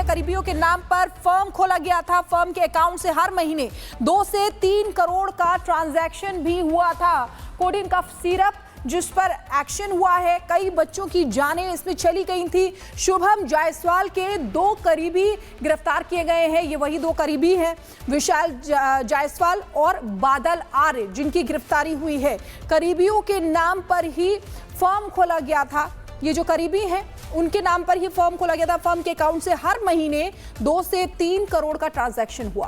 करीबियों के नाम पर फर्म खोला गया था। फर्म के अकाउंट से हर महीने 2 से 3 करोड़ का ट्रांजैक्शन भी हुआ था। कोडिन कफ सिरप जिस पर एक्शन हुआ है, कई बच्चों की जानें इसमें चली गई थी। शुभम जायसवाल के 2 करीबी गिरफ्तार किए गए हैं। ये वही 2 करीबी हैं, विशाल जायसवाल और बादल आर्य, जिनकी गिरफ्तारी हुई है। करीबियों के नाम पर ही फर्म खोला गया था। ये जो करीबी हैं उनके नाम पर ही फर्म खोला गया था। फर्म के अकाउंट से हर महीने 2 से 3 करोड़ का ट्रांजैक्शन हुआ।